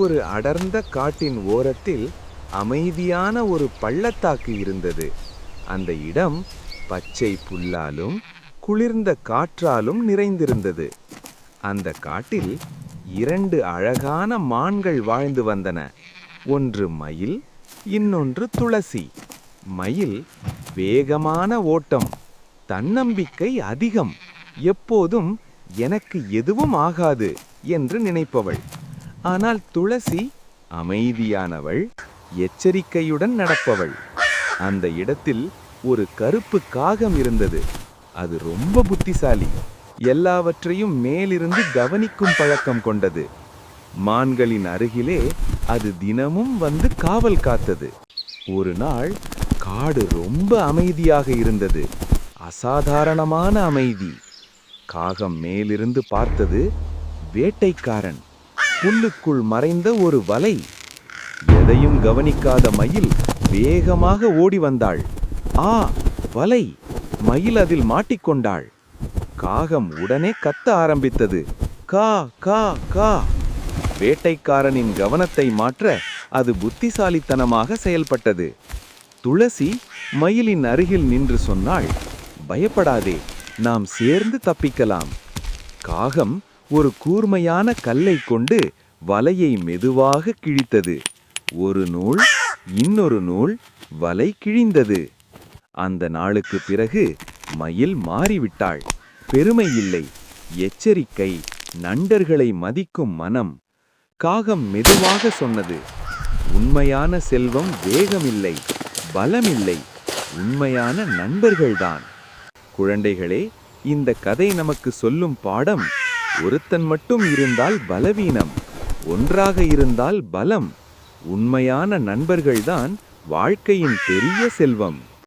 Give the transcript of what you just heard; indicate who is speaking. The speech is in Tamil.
Speaker 1: ஒரு அடர்ந்த காட்டின் ஓரத்தில் அமைதியான ஒரு பள்ளத்தாக்கு இருந்தது. அந்த இடம் பச்சை புல்லாலும் குளிர்ந்த காற்றாலும் நிறைந்திருந்தது. அந்த காட்டில் 2 அழகான மான்கள் வாழ்ந்து வந்தன. ஒன்று மயில், இன்னொன்று துளசி. மயில் வேகமான ஓட்டம், தன்னம்பிக்கை அதிகம், எப்போதும் எனக்கு எதுவும் ஆகாது என்று நினைப்பவள். ஆனால் துளசி அமைதியானவள், எச்சரிக்கையுடன் நடப்பவள். அந்த இடத்தில் ஒரு கருப்பு காகம் இருந்தது. அது ரொம்ப புத்திசாலி, எல்லாவற்றையும் மேலிருந்து கவனிக்கும் பழக்கம் கொண்டது. மான்களின் அருகிலே அது தினமும் வந்து காவல் காத்தது. ஒரு நாள் காடு ரொம்ப அமைதியாக இருந்தது, அசாதாரணமான அமைதி. காகம் மேலிருந்து பார்த்தது வேட்டைக்காரன், புல்லுக்குள் மறைந்த ஒரு வலை. எதையும் கவனிக்காத மயில் வேகமாக ஓடி வந்தாள். ஆ, வலை! மயில் அதில் மாட்டிக்கொண்டாள். காகம் உடனே கத்த ஆரம்பித்தது, கா கா கா. வேட்டைக்காரனின் கவனத்தை மாற்ற அது புத்திசாலித்தனமாக செயல்பட்டது. துளசி மயிலின் அருகில் நின்று சொன்னாள், பயப்படாதே, நாம் சேர்ந்து தப்பிக்கலாம். காகம் ஒரு கூர்மையான கல்லை கொண்டு வலையை மெதுவாக கிழித்தது. ஒரு நூல், இன்னொரு நூல், வலை கிழிந்தது. அந்த நாளுக்கு பிறகு மயில் மாறிவிட்டாள். பெருமை இல்லை, எச்சரிக்கை, நண்பர்களை மதிக்கும் மனம். காகம் மெதுவாக சொன்னது, உண்மையான செல்வம் வேகமில்லை, பலமில்லை, உண்மையான நண்பர்கள்தான். குழந்தைகளே, இந்த கதை நமக்கு சொல்லும் பாடம், ஒருத்தன் மட்டும் இருந்தால் பலவீனம், ஒன்றாக இருந்தால் பலம். உண்மையான நண்பர்கள்தான் வாழ்க்கையின் பெரிய செல்வம்.